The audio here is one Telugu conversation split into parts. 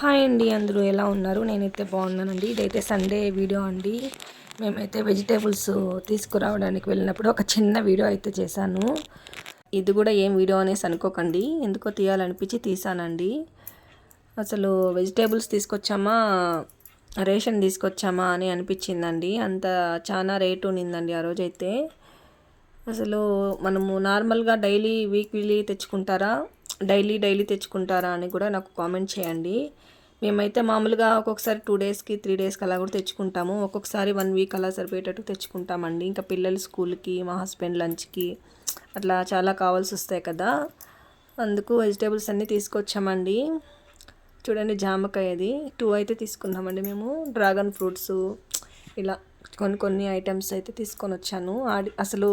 హాయ్ అండి, అందరూ ఎలా ఉన్నారు? నేనైతే బాగున్నానండి. ఇదైతే సండే వీడియో అండి. మేమైతే వెజిటేబుల్స్ తీసుకురావడానికి వెళ్ళినప్పుడు ఒక చిన్న వీడియో అయితే చేశాను. ఇది కూడా ఏం వీడియో అనేసి అనుకోకండి, ఎందుకో తీయాలనిపించి తీసానండి. అసలు వెజిటేబుల్స్ తీసుకొచ్చామా, రేషన్ తీసుకొచ్చామా అని అనిపించిందండి. అంత చాలా రేటు ఉన్నిందండి ఆ రోజైతే. అసలు మనము నార్మల్గా వీక్లీ తెచ్చుకుంటారా, డైలీ తెచ్చుకుంటారా అని కూడా నాకు కామెంట్ చేయండి. మేమైతే మామూలుగా ఒక్కొక్కసారి 2 డేస్కి 3 డేస్కి అలా కూడా తెచ్చుకుంటాము. ఒక్కొక్కసారి 1 వీక్ అలా సరిపోయేటట్టు తెచ్చుకుంటామండి. ఇంకా పిల్లలు స్కూల్కి, మా హస్బెండ్ లంచ్కి అట్లా చాలా కావాల్సి వస్తాయి కదా, అందుకు వెజిటేబుల్స్ అన్నీ తీసుకొచ్చామండి. చూడండి, జామకాయ అది 2 అయితే తీసుకున్నామండి మేము. డ్రాగన్ ఫ్రూట్స్ ఇలా కొన్ని ఐటమ్స్ అయితే తీసుకొని వచ్చాను. అసలు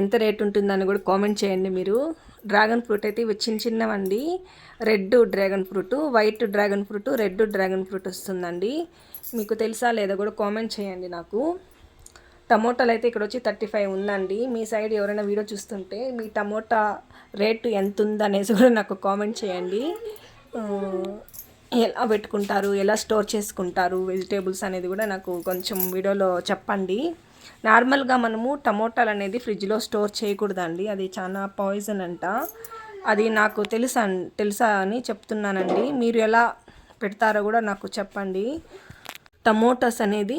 ఎంత రేట్ ఉంటుందని కూడా కామెంట్ చేయండి మీరు. డ్రాగన్ ఫ్రూట్ అయితే ఇవి చిన్నవండి. Red dragon fruit, white dragon fruit, red dragon fruit వస్తుందండి. మీకు తెలుసా లేదా కూడా కామెంట్ చేయండి నాకు. టమోటాలు అయితే ఇక్కడ వచ్చి 35 ఉందండి. మీ సైడ్ ఎవరైనా వీడియో చూస్తుంటే మీ టమోటా రేటు ఎంత ఉందనేసి కూడా నాకు కామెంట్ చేయండి. ఎలా పెట్టుకుంటారు, ఎలా స్టోర్ చేసుకుంటారు వెజిటేబుల్స్ అనేది కూడా నాకు కొంచెం వీడియోలో చెప్పండి. నార్మల్గా మనము టమోటాలు అనేది ఫ్రిడ్జ్లో స్టోర్ చేయకూడదండి, అది చాలా పాయిజన్ అంట. అది నాకు తెలుసా అని చెప్తున్నానండి. మీరు ఎలా పెడతారో కూడా నాకు చెప్పండి. టమోటాస్ అనేది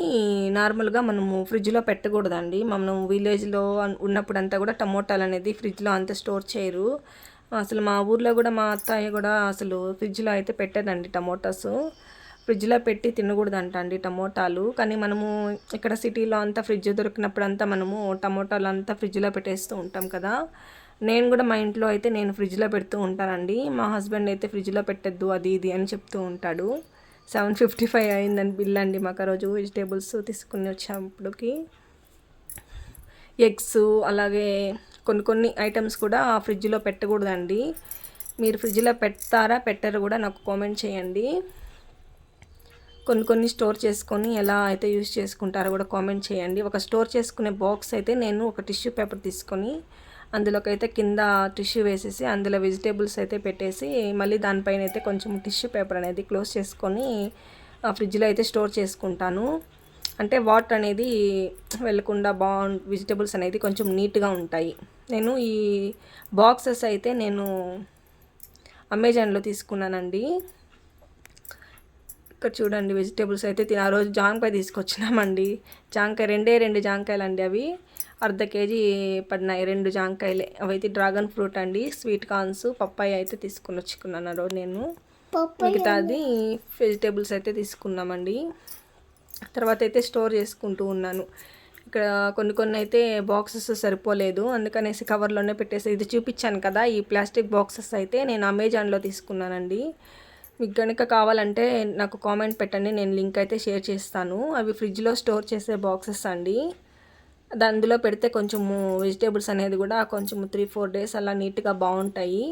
నార్మల్గా మనము ఫ్రిడ్జ్లో పెట్టకూడదండి. మనం విలేజ్లో ఉన్నప్పుడంతా కూడా టమోటాలు అనేది ఫ్రిడ్జ్లో అంతా స్టోర్ చేయరు. అసలు మా ఊర్లో కూడా మా అత్తయ్య కూడా అసలు ఫ్రిడ్జ్లో అయితే పెట్టదండి. టమోటాస్ ఫ్రిడ్జ్లో పెట్టి తినకూడదంట అండి టమోటాలు. కానీ మనము ఇక్కడ సిటీలో అంతా ఫ్రిడ్జ్ దొరికినప్పుడు అంతా మనము టమోటాలు అంతా ఫ్రిడ్జ్లో పెట్టేస్తూ ఉంటాం కదా. నేను కూడా మా ఇంట్లో అయితే నేను ఫ్రిడ్జ్లో పెడుతూ ఉంటానండి. మా హస్బెండ్ అయితే ఫ్రిడ్జ్లో పెట్టద్దు అది ఇది అని చెప్తూ ఉంటాడు. 755 అయిందని బిల్ అండి మాకు ఆ రోజు వెజిటేబుల్స్ తీసుకుని వచ్చేప్పటికి. ఎగ్స్ అలాగే కొన్ని ఐటమ్స్ కూడా ఫ్రిడ్జ్లో పెట్టకూడదండి. మీరు ఫ్రిడ్జ్లో పెట్టరు కూడా నాకు కామెంట్ చేయండి. కొన్ని స్టోర్ చేసుకొని ఎలా అయితే యూజ్ చేసుకుంటారో కూడా కామెంట్ చేయండి. ఒక స్టోర్ చేసుకునే బాక్స్ అయితే నేను ఒక టిష్యూ పేపర్ తీసుకొని అందులోకి అయితే కింద టిష్యూ వేసేసి అందులో వెజిటేబుల్స్ అయితే పెట్టేసి మళ్ళీ దానిపైన అయితే కొంచెం టిష్యూ పేపర్ అనేది క్లోజ్ చేసుకొని ఫ్రిడ్జ్లో అయితే స్టోర్ చేసుకుంటాను. అంటే వాటర్ అనేది వెళ్ళకుండా వెజిటేబుల్స్ అనేది కొంచెం నీట్గా ఉంటాయి. నేను ఈ బాక్సెస్ అయితే నేను అమెజాన్లో తీసుకున్నానండి. ఇక్కడ చూడండి, వెజిటేబుల్స్ అయితే ఆ రోజు జామకాయ తీసుకొచ్చినామండి. జామకాయ 2 జామకాయలు అండి, అవి ½ కేజీ పడినాయి. 2 జామకాయలే. అవి అయితే డ్రాగన్ ఫ్రూట్ అండి, స్వీట్ కార్న్స్, పప్పాయ అయితే తీసుకుని వచ్చుకున్నాను ఆ రోజు నేను. మిగతాది వెజిటేబుల్స్ అయితే తీసుకున్నామండి. తర్వాత అయితే స్టోర్ చేసుకుంటూ ఉన్నాను. ఇక్కడ కొన్ని అయితే బాక్సెస్ సరిపోలేదు, అందుకనేసి కవర్లోనే పెట్టేసి ఇది చూపించాను కదా. ఈ ప్లాస్టిక్ బాక్సెస్ అయితే నేను అమెజాన్లో తీసుకున్నానండి. మీకు కనుక కావాలంటే నాకు కామెంట్ పెట్టండి, నేను లింక్ అయితే షేర్ చేస్తాను. అవి ఫ్రిడ్జ్లో స్టోర్ చేసే బాక్సెస్ అండి. అందులో పెడితే కొంచెము వెజిటేబుల్స్ అనేది కూడా కొంచెం 3-4 డేస్ అలా నీట్గా బాగుంటాయి.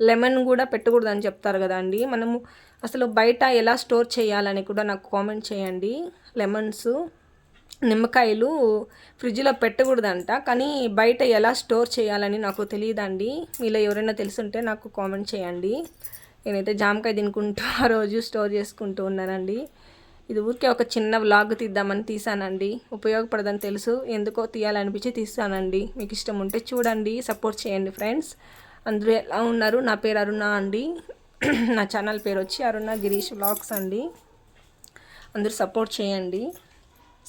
లెమన్ కూడా పెట్టకూడదని చెప్తారు కదా అండి. మనము అసలు బయట ఎలా స్టోర్ చేయాలని కూడా నాకు కామెంట్ చేయండి. లెమన్స్, నిమ్మకాయలు ఫ్రిడ్జ్లో పెట్టకూడదంట, కానీ బయట ఎలా స్టోర్ చేయాలని నాకు తెలియదండి. మీలో ఎవరైనా తెలుసుంటే నాకు కామెంట్ చేయండి. నేనైతే జామకాయ తినుకుంటూ ఆ రోజు స్టోర్ చేసుకుంటూ ఉన్నానండి. ఇది ఊరికే ఒక చిన్న వ్లాగ్ తీద్దామని తీసానండి. ఉపయోగపడదని తెలుసు, ఎందుకో తీయాలనిపించి తీసానండి. మీకు ఇష్టం ఉంటే చూడండి, సపోర్ట్ చేయండి ఫ్రెండ్స్. అందరూ ఎలా ఉన్నారు? నా పేరు అరుణ అండి. నా ఛానల్ పేరు వచ్చి అరుణ గిరీష్ వ్లాగ్స్ అండి. అందరూ సపోర్ట్ చేయండి,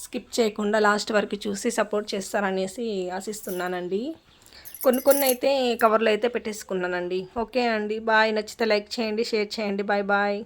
స్కిప్ చేయకుండా లాస్ట్ వరకు చూసి సపోర్ట్ చేస్తారనేసి ఆశిస్తున్నానండి. కొన్ని అయితే కవర్లో అయితే పెట్టేసుకున్నానండి. ఓకే అండి, బాయ్. నచ్చితే లైక్ చేయండి, షేర్ చేయండి. బాయ్.